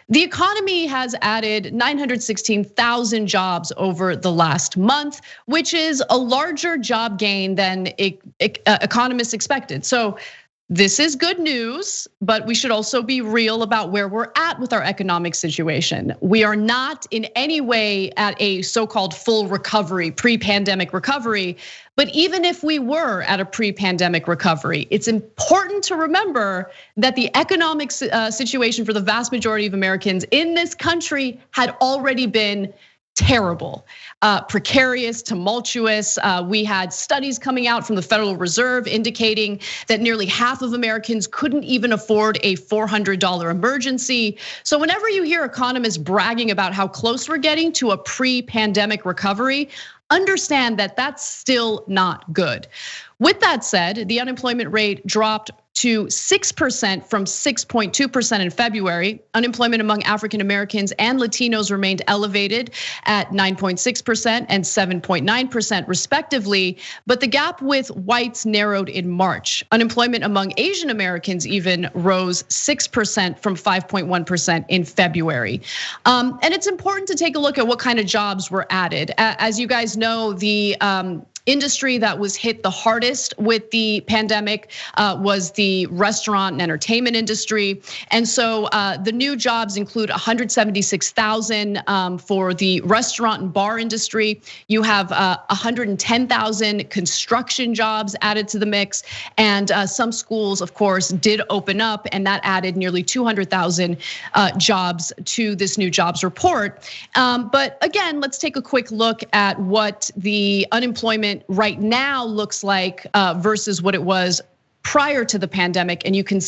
The economy has added 916,000 jobs over the last month, which is a larger job gain than economists expected. So this is good news, but we should also be real about where we're at with our economic situation. We are not in any way at a so-called full recovery, pre-pandemic recovery. But even if we were at a pre-pandemic recovery, it's important to remember that the economic situation for the vast majority of Americans in this country had already been terrible, precarious, tumultuous. We had studies coming out from the Federal Reserve indicating that nearly half of Americans couldn't even afford a $400 emergency. So whenever you hear economists bragging about how close we're getting to a pre-pandemic recovery, understand that that's still not good. With that said, the unemployment rate dropped to 6% from 6.2% in February. Unemployment among African Americans and Latinos remained elevated at 9.6% and 7.9% respectively, but the gap with whites narrowed in March. Unemployment among Asian Americans even rose 6% from 5.1% in February. And it's important to take a look at what kind of jobs were added. As you guys know, the industry that was hit the hardest with the pandemic was the restaurant and entertainment industry. And so the new jobs include 176,000 for the restaurant and bar industry. You have 110,000 construction jobs added to the mix. And some schools, of course, did open up, and that added nearly 200,000 jobs to this new jobs report. But again, let's take a quick look at what the unemployment right now looks like versus what it was prior to the pandemic, and you can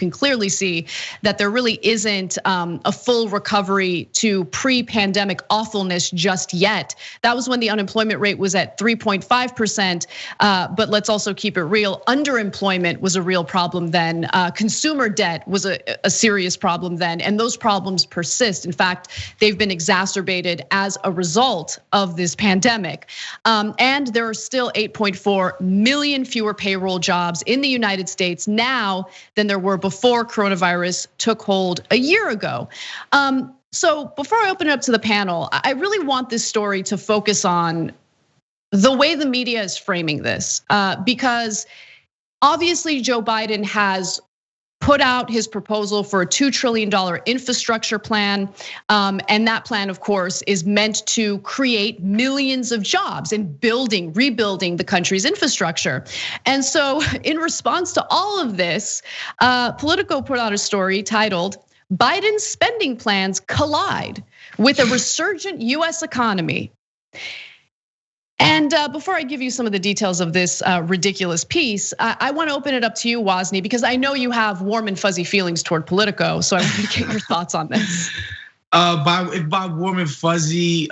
clearly see that there really isn't a full recovery to pre-pandemic awfulness just yet. That was when the unemployment rate was at 3.5%, but let's also keep it real. Underemployment was a real problem then. Consumer debt was a serious problem then, and those problems persist. In fact, they've been exacerbated as a result of this pandemic. And there are still 8.4 million fewer payroll jobs in the United States now than there were before coronavirus took hold a year ago. So before I open it up to the panel, I really want this story to focus on the way the media is framing this, because obviously Joe Biden has put out his proposal for a $2 trillion infrastructure plan. And that plan, of course, is meant to create millions of jobs in rebuilding the country's infrastructure. And so in response to all of this, Politico put out a story titled, "Biden's spending plans collide with a resurgent US economy." And before I give you some of the details of this ridiculous piece, I want to open it up to you, Wosny, because I know you have warm and fuzzy feelings toward Politico. So I want to get your thoughts on this. By warm and fuzzy,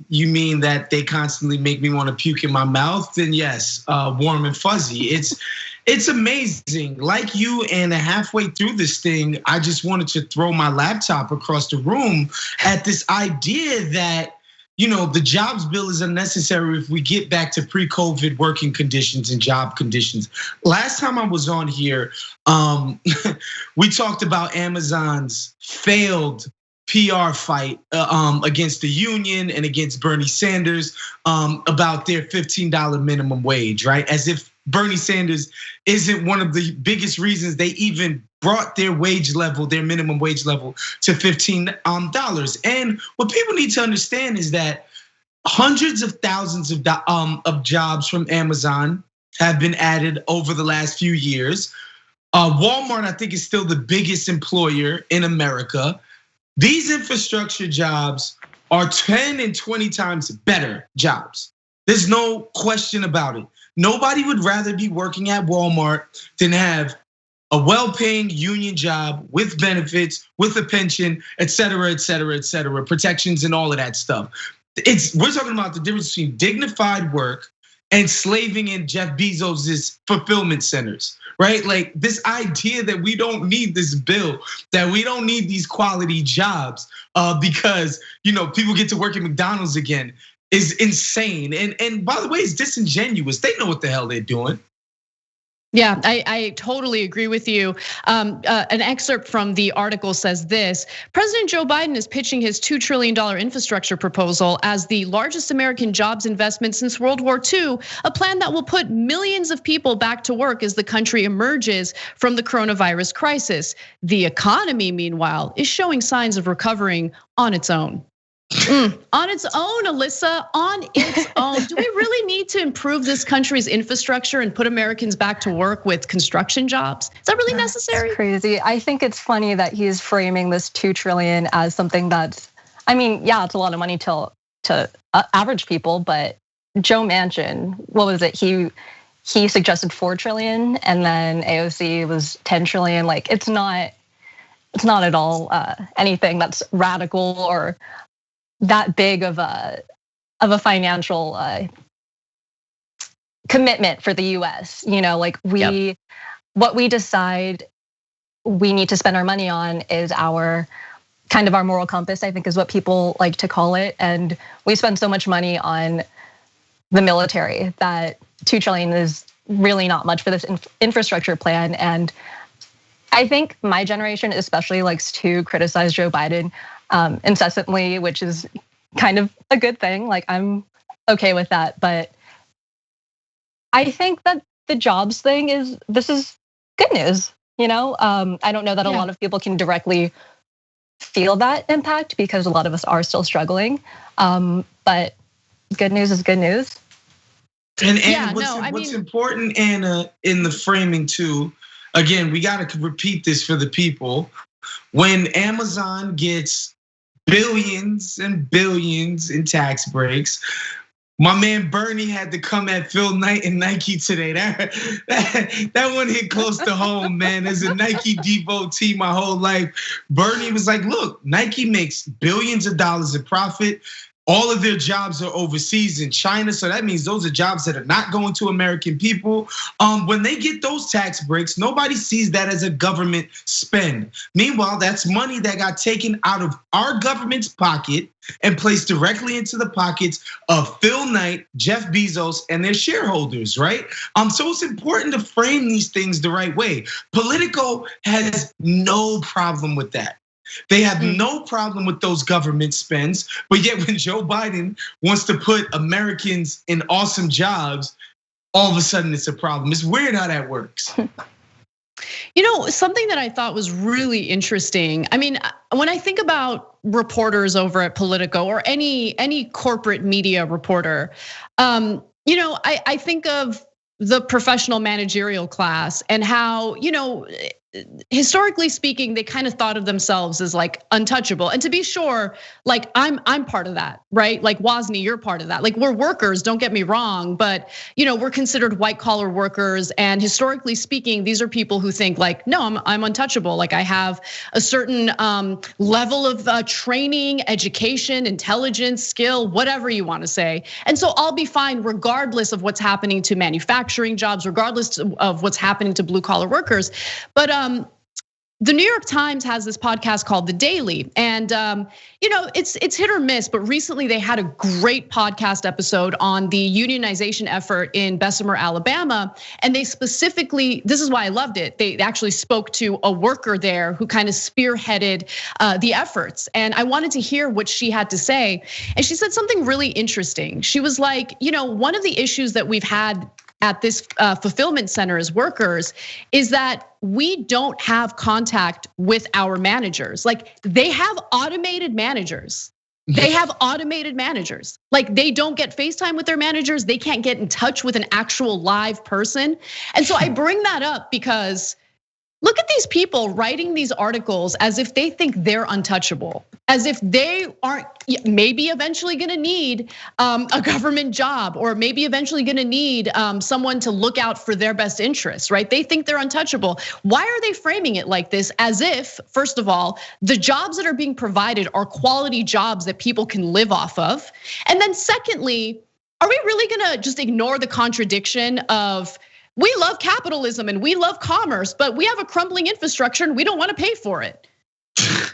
you mean that they constantly make me want to puke in my mouth? Then yes, warm and fuzzy. It's amazing. Like you, and halfway through this thing, I just wanted to throw my laptop across the room at this idea that, the jobs bill is unnecessary if we get back to pre-COVID working conditions and job conditions. Last time I was on here, we talked about Amazon's failed PR fight against the union and against Bernie Sanders about their $15 minimum wage, right? As if Bernie Sanders isn't one of the biggest reasons they even brought their wage level, their minimum wage level, to $15. And what people need to understand is that hundreds of thousands of jobs from Amazon have been added over the last few years. Walmart, I think, is still the biggest employer in America. These infrastructure jobs are 10 and 20 times better jobs. There's no question about it. Nobody would rather be working at Walmart than have a well-paying union job with benefits, with a pension, et cetera, et cetera, et cetera, protections and all of that stuff. We're talking about the difference between dignified work and slaving in Jeff Bezos's fulfillment centers, right? Like this idea that we don't need this bill, that we don't need these quality jobs because people get to work at McDonald's again is insane. And by the way, it's disingenuous. They know what the hell they're doing. Yeah, I totally agree with you. An excerpt from the article says this: President Joe Biden is pitching his $2 trillion infrastructure proposal as the largest American jobs investment since World War II, a plan that will put millions of people back to work as the country emerges from the coronavirus crisis. The economy, meanwhile, is showing signs of recovering on its own. On its own, Alyssa, on its own. Do we really need to improve this country's infrastructure and put Americans back to work with construction jobs? Is that really necessary? It's crazy. I think it's funny that he's framing this 2 trillion as something that's, I mean, yeah, it's a lot of money to average people, but Joe Manchin, what was it? He suggested 4 trillion, and then AOC was 10 trillion. Like, it's not at all anything that's radical or that big of a financial commitment for the US. You know, like what we decide we need to spend our money on is our kind of our moral compass, I think is what people like to call it. And we spend so much money on the military that 2 trillion is really not much for this infrastructure plan. And I think my generation especially likes to criticize Joe Biden incessantly, which is kind of a good thing. Like, I'm okay with that, but I think that the jobs thing is good news. You know, I don't know that a lot of people can directly feel that impact because a lot of us are still struggling. But good news is good news. And what's important, Anna, in the framing too, again, we got to repeat this for the people. When Amazon gets billions and billions in tax breaks, my man Bernie had to come at Phil Knight and Nike today. That one hit close to home, man. As a Nike devotee my whole life, Bernie was like, look, Nike makes billions of dollars in profit. All of their jobs are overseas in China, so that means those are jobs that are not going to American people. When they get those tax breaks, nobody sees that as a government spend. Meanwhile, that's money that got taken out of our government's pocket and placed directly into the pockets of Phil Knight, Jeff Bezos, and their shareholders, right? So it's important to frame these things the right way. Politico has no problem with that. They have no problem with those government spends, but yet when Joe Biden wants to put Americans in awesome jobs, all of a sudden it's a problem. It's weird how that works. You know, something that I thought was really interesting. I mean, when I think about reporters over at Politico or any corporate media reporter, you know, I think of the professional managerial class and how, you know, historically speaking, they kind of thought of themselves as like untouchable. And to be sure, like I'm part of that, right? Like Wosny, you're part of that. Like we're workers, don't get me wrong, but you know, we're considered white collar workers. And historically speaking, these are people who think like, no, I'm untouchable. Like I have a certain level of training, education, intelligence, skill, whatever you want to say. And so I'll be fine regardless of what's happening to manufacturing jobs, regardless of what's happening to blue collar workers. But the New York Times has this podcast called The Daily, and you know it's hit or miss. But recently they had a great podcast episode on the unionization effort in Bessemer, Alabama, and they specifically, this is why I loved it. They actually spoke to a worker there who kind of spearheaded the efforts, and I wanted to hear what she had to say. And she said something really interesting. She was like, you know, one of the issues that we've had at this fulfillment center as workers is that we don't have contact with our managers. Like they have automated managers. They have automated managers. Like they don't get FaceTime with their managers. They can't get in touch with an actual live person. And so I bring that up because look at these people writing these articles as if they think they're untouchable, as if they aren't maybe eventually gonna need a government job or maybe eventually gonna need someone to look out for their best interests, right? They think they're untouchable. Why are they framing it like this? As if, first of all, the jobs that are being provided are quality jobs that people can live off of. And then secondly, are we really gonna just ignore the contradiction of, we love capitalism and we love commerce, but we have a crumbling infrastructure and we don't want to pay for it?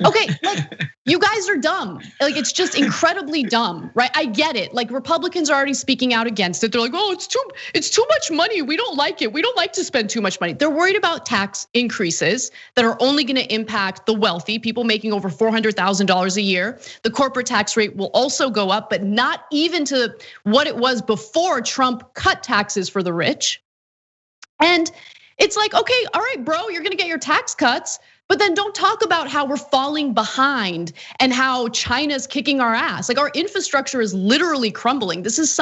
Okay, like you guys are dumb. Like it's just incredibly dumb, right? I get it. Like Republicans are already speaking out against it. They're like, oh, it's too much money. We don't like it. We don't like to spend too much money. They're worried about tax increases that are only gonna impact the wealthy, people making over $400,000 a year. The corporate tax rate will also go up, but not even to what it was before Trump cut taxes for the rich. And it's like, okay, all right, bro, you're gonna get your tax cuts, but then don't talk about how we're falling behind and how China's kicking our ass. Like our infrastructure is literally crumbling. This is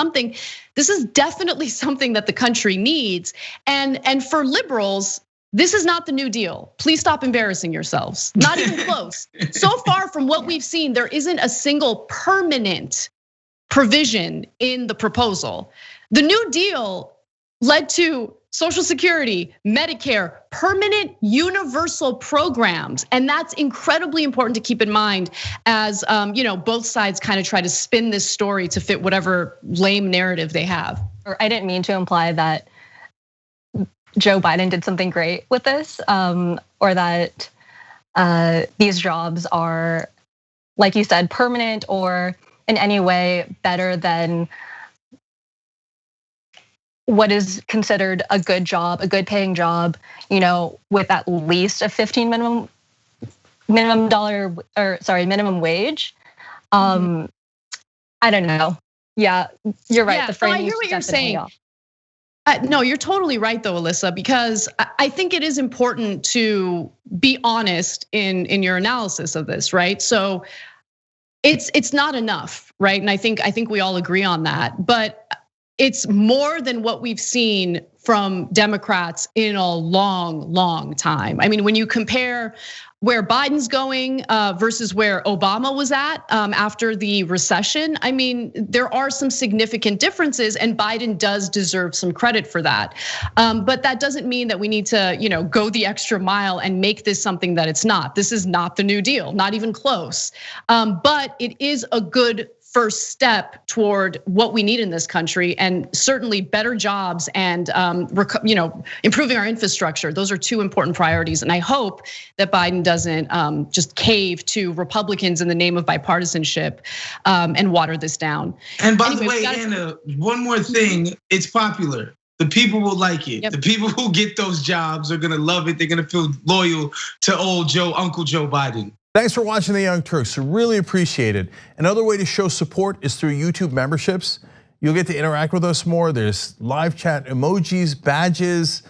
definitely something that the country needs. And for liberals, this is not the New Deal. Please stop embarrassing yourselves. Not even close. So far from what we've seen, there isn't a single permanent provision in the proposal. The New Deal led to Social Security, Medicare, permanent universal programs. And that's incredibly important to keep in mind as both sides kind of try to spin this story to fit whatever lame narrative they have. Or I didn't mean to imply that Joe Biden did something great with this, or that these jobs are, like you said, permanent or in any way better than what is considered a good job, a good paying job, with at least a 15 minimum wage. I don't know. Yeah, you're right. The framing. I hear what you're saying. No, you're totally right though, Alyssa, because I think it is important to be honest in your analysis of this, right? So it's not enough, right? And I think we all agree on that, but it's more than what we've seen from Democrats in a long, long time. I mean, when you compare where Biden's going versus where Obama was at after the recession, I mean, there are some significant differences, and Biden does deserve some credit for that. But that doesn't mean that we need to, go the extra mile and make this something that it's not. This is not the New Deal, not even close. But it is a good first step toward what we need in this country, and certainly better jobs and improving our infrastructure. Those are two important priorities, and I hope that Biden doesn't just cave to Republicans in the name of bipartisanship and water this down. And by the way, Anna, one more thing: it's popular. The people will like it. Yep. The people who get those jobs are gonna love it. They're gonna feel loyal to Uncle Joe Biden. Thanks for watching the Young Turks, really appreciate it. Another way to show support is through YouTube memberships. You'll get to interact with us more. There's live chat emojis, badges.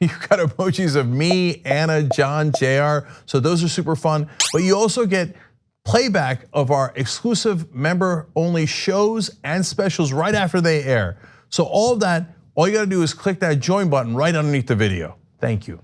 You've got emojis of me, Anna, John, JR. So those are super fun. But you also get playback of our exclusive member-only shows and specials right after they air. So all of that, all you gotta do is click that join button right underneath the video. Thank you.